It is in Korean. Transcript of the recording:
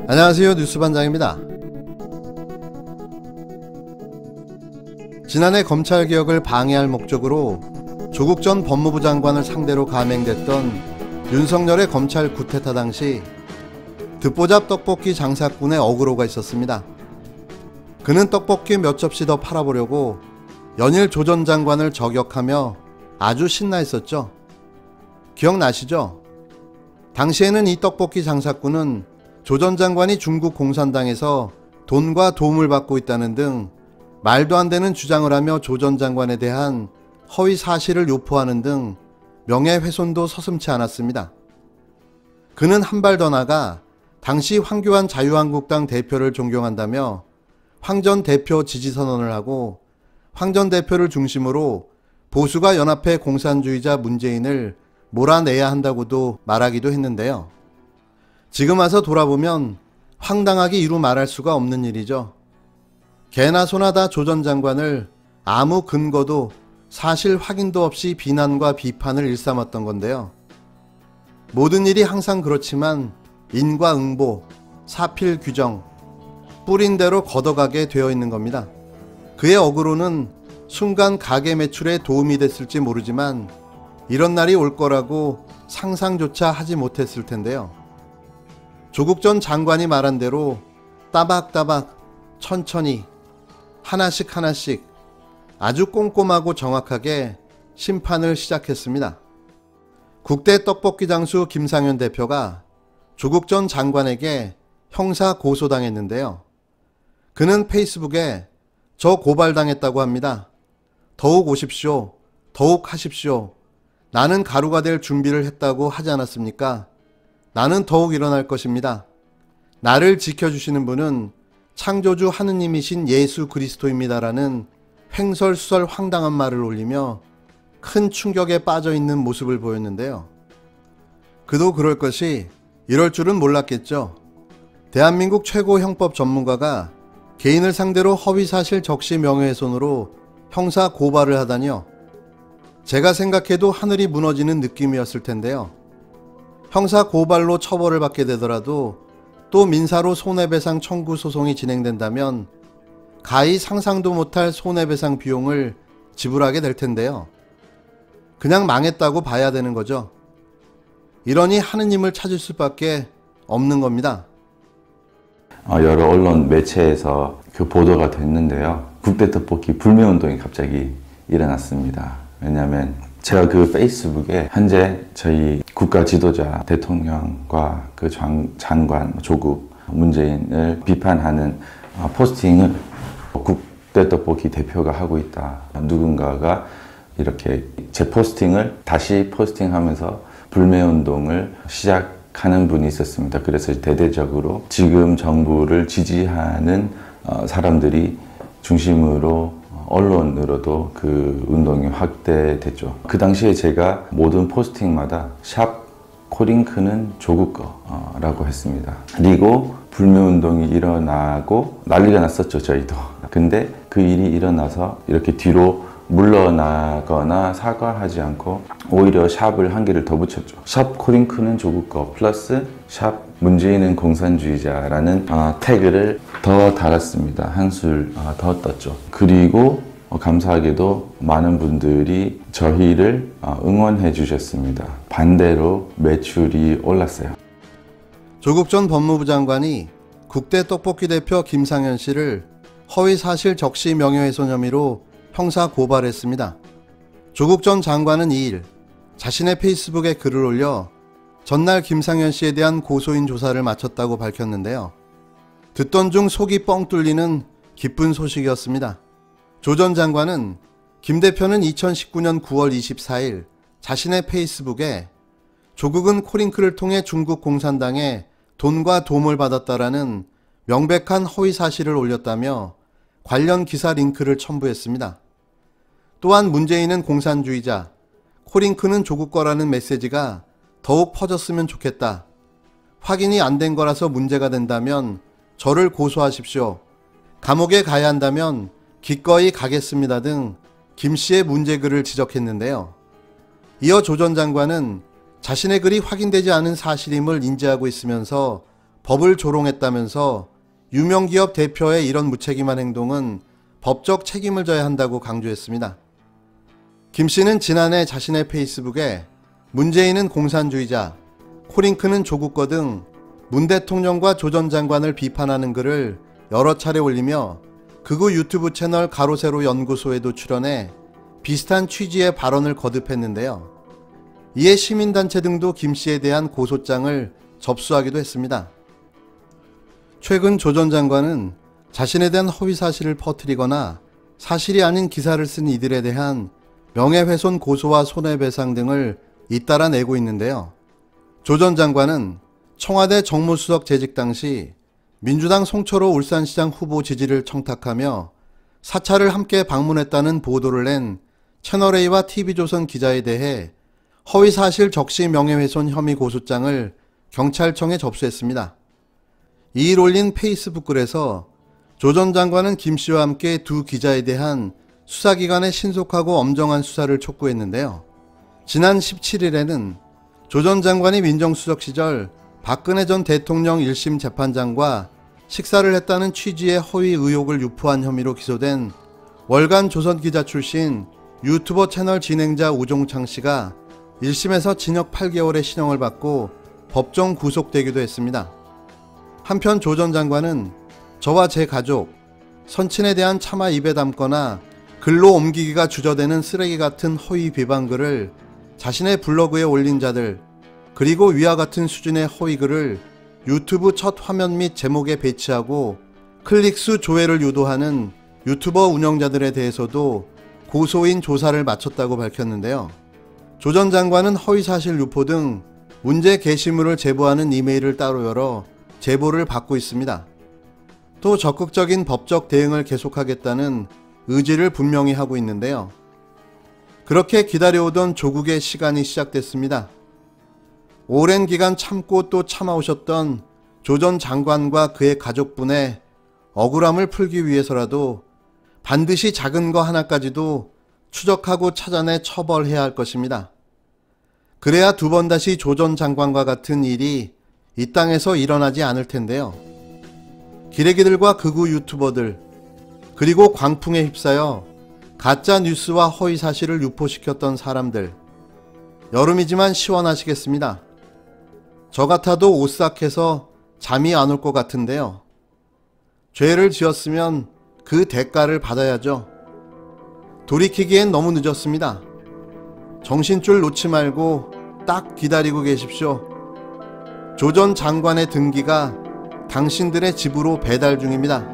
안녕하세요, 뉴스반장입니다. 지난해 검찰개혁을 방해할 목적으로 조국 전 법무부 장관을 상대로 감행됐던 윤석열의 검찰 쿠데타 당시 듣보잡 떡볶이 장사꾼의 어그로가 있었습니다. 그는 떡볶이 몇 접시 더 팔아보려고 연일 조 전 장관을 저격하며 아주 신나 있었죠. 기억나시죠? 당시에는 이 떡볶이 장사꾼은 조 전 장관이 중국 공산당에서 돈과 도움을 받고 있다는 등 말도 안 되는 주장을 하며 조 전 장관에 대한 허위 사실을 유포하는 등 명예훼손도 서슴지 않았습니다. 그는 한 발 더 나가 당시 황교안 자유한국당 대표를 존경한다며 황 전 대표 지지선언을 하고 황 전 대표를 중심으로 보수가 연합해 공산주의자 문재인을 몰아내야 한다고도 말하기도 했는데요. 지금 와서 돌아보면 황당하기 이루 말할 수가 없는 일이죠. 개나 소나 다 조 전 장관을 아무 근거도 사실 확인도 없이 비난과 비판을 일삼았던 건데요. 모든 일이 항상 그렇지만 인과응보, 사필 규정, 뿌린 대로 걷어가게 되어 있는 겁니다. 그의 어그로는 순간 가게 매출에 도움이 됐을지 모르지만 이런 날이 올 거라고 상상조차 하지 못했을 텐데요. 조국 전 장관이 말한 대로 따박따박 천천히 하나씩 하나씩 아주 꼼꼼하고 정확하게 심판을 시작했습니다. 국대 떡볶이 장수 김상현 대표가 조국 전 장관에게 형사 고소당했는데요. 그는 페이스북에 저 고발당했다고 합니다. 더욱 오십시오. 더욱 하십시오. 나는 가루가 될 준비를 했다고 하지 않았습니까? 나는 더욱 일어날 것입니다. 나를 지켜주시는 분은 창조주 하느님이신 예수 그리스도입니다라는 횡설수설 황당한 말을 올리며 큰 충격에 빠져있는 모습을 보였는데요. 그도 그럴 것이 이럴 줄은 몰랐겠죠. 대한민국 최고 형법 전문가가 개인을 상대로 허위사실 적시 명예훼손으로 형사 고발을 하다니요. 제가 생각해도 하늘이 무너지는 느낌이었을 텐데요. 형사 고발로 처벌을 받게 되더라도 또 민사로 손해배상 청구 소송이 진행된다면 가히 상상도 못할 손해배상 비용을 지불하게 될 텐데요. 그냥 망했다고 봐야 되는 거죠. 이러니 하느님을 찾을 수밖에 없는 겁니다. 여러 언론 매체에서 그 보도가 됐는데요. 국대 떡볶이 불매운동이 갑자기 일어났습니다. 왜냐하면 제가 그 페이스북에 현재 저희 국가 지도자 대통령과 그 장관 조국 문재인을 비판하는 포스팅을 국대 떡볶이 대표가 하고 있다. 누군가가 이렇게 제 포스팅을 다시 포스팅하면서 불매운동을 시작하는 분이 있었습니다. 그래서 대대적으로 지금 정부를 지지하는 사람들이 중심으로 언론으로도 그 운동이 확대됐죠. 그 당시에 제가 모든 포스팅마다 샵 코링크는 조국 거라고 했습니다. 그리고 불매운동이 일어나고 난리가 났었죠, 저희도. 근데 그 일이 일어나서 이렇게 뒤로 물러나거나 사과하지 않고 오히려 샵을 한 개를 더 붙였죠. 샵 코링크는 조국 거 플러스 샵 문재인은 공산주의자라는 태그를 더 달았습니다. 한술 더 떴죠. 그리고 감사하게도 많은 분들이 저희를 응원해 주셨습니다. 반대로 매출이 올랐어요. 조국 전 법무부 장관이 국대 떡볶이 대표 김상현 씨를 허위사실 적시 명예훼손 혐의로 형사 고발했습니다. 조국 전 장관은 2일 자신의 페이스북에 글을 올려 전날 김상현 씨에 대한 고소인 조사를 마쳤다고 밝혔는데요. 듣던 중 속이 뻥 뚫리는 기쁜 소식이었습니다. 조 전 장관은 김 대표는 2019년 9월 24일 자신의 페이스북에 조국은 코링크를 통해 중국 공산당에 돈과 도움을 받았다라는 명백한 허위 사실을 올렸다며 관련 기사 링크를 첨부했습니다. 또한 문재인은 공산주의자, 코링크는 조국 거라는 메시지가 더욱 퍼졌으면 좋겠다. 확인이 안 된 거라서 문제가 된다면 저를 고소하십시오. 감옥에 가야 한다면 기꺼이 가겠습니다 등 김 씨의 문제글을 지적했는데요. 이어 조 전 장관은 자신의 글이 확인되지 않은 사실임을 인지하고 있으면서 법을 조롱했다면서 유명기업 대표의 이런 무책임한 행동은 법적 책임을 져야 한다고 강조했습니다. 김 씨는 지난해 자신의 페이스북에 문재인은 공산주의자, 코링크는 조국 거 등 문 대통령과 조 전 장관을 비판하는 글을 여러 차례 올리며 극우 유튜브 채널 가로세로 연구소에도 출연해 비슷한 취지의 발언을 거듭했는데요. 이에 시민단체 등도 김 씨에 대한 고소장을 접수하기도 했습니다. 최근 조 전 장관은 자신에 대한 허위 사실을 퍼뜨리거나 사실이 아닌 기사를 쓴 이들에 대한 명예훼손 고소와 손해배상 등을 잇따라 내고 있는데요. 조 전 장관은 청와대 정무수석 재직 당시 민주당 송철호 울산시장 후보 지지를 청탁하며 사찰을 함께 방문했다는 보도를 낸 채널A와 TV조선 기자에 대해 허위사실 적시 명예훼손 혐의 고소장을 경찰청에 접수했습니다. 이 일 올린 페이스북 글에서 조 전 장관은 김 씨와 함께 두 기자에 대한 수사기관의 신속하고 엄정한 수사를 촉구했는데요. 지난 17일에는 조 전 장관이 민정수석 시절 박근혜 전 대통령 1심 재판장과 식사를 했다는 취지의 허위 의혹을 유포한 혐의로 기소된 월간 조선기자 출신 유튜버 채널 진행자 우종창 씨가 1심에서 징역 8개월의 실형을 받고 법정 구속되기도 했습니다. 한편 조 전 장관은 저와 제 가족, 선친에 대한 차마 입에 담거나 글로 옮기기가 주저되는 쓰레기 같은 허위 비방글을 자신의 블로그에 올린 자들, 그리고 위와 같은 수준의 허위글을 유튜브 첫 화면 및 제목에 배치하고 클릭수 조회를 유도하는 유튜버 운영자들에 대해서도 고소인 조사를 마쳤다고 밝혔는데요. 조 전 장관은 허위사실 유포 등 문제 게시물을 제보하는 이메일을 따로 열어 제보를 받고 있습니다. 또 적극적인 법적 대응을 계속하겠다는 의지를 분명히 하고 있는데요. 그렇게 기다려오던 조국의 시간이 시작됐습니다. 오랜 기간 참고 또 참아오셨던 조 전 장관과 그의 가족분의 억울함을 풀기 위해서라도 반드시 작은 거 하나까지도 추적하고 찾아내 처벌해야 할 것입니다. 그래야 두 번 다시 조 전 장관과 같은 일이 이 땅에서 일어나지 않을 텐데요. 기레기들과 극우 유튜버들, 그리고 광풍에 휩싸여 가짜 뉴스와 허위 사실을 유포시켰던 사람들, 여름이지만 시원하시겠습니다. 저 같아도 오싹해서 잠이 안 올 것 같은데요. 죄를 지었으면 그 대가를 받아야죠. 돌이키기엔 너무 늦었습니다. 정신줄 놓지 말고 딱 기다리고 계십시오. 조 전 장관의 등기가 당신들의 집으로 배달 중입니다.